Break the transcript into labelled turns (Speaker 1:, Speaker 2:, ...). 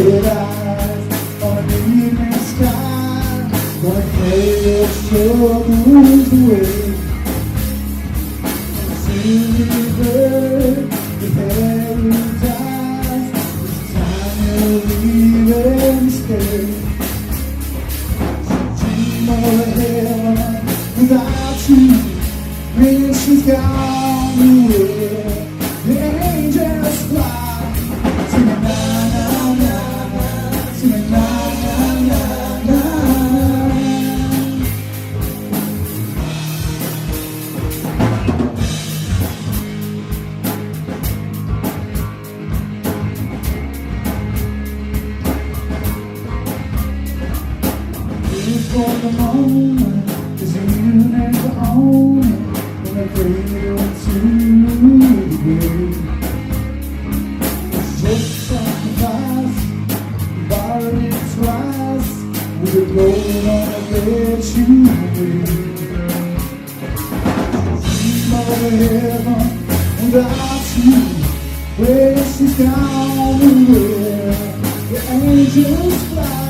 Speaker 1: red eyes on an evening sky, gonna carry your struggles away. And soon you heard the paradise, this time you'll leave and stay. Dream of a heaven without you, when she's gone away. The angels fly, singing na na na, singing na na na na. Wait for the moment, 'cause you never own it. When I cradle to the grave, it's just sacrifice. Borrowed it twice with the gold on a bed you made. Dream of a heaven without you, where she's gone away. The angels fly.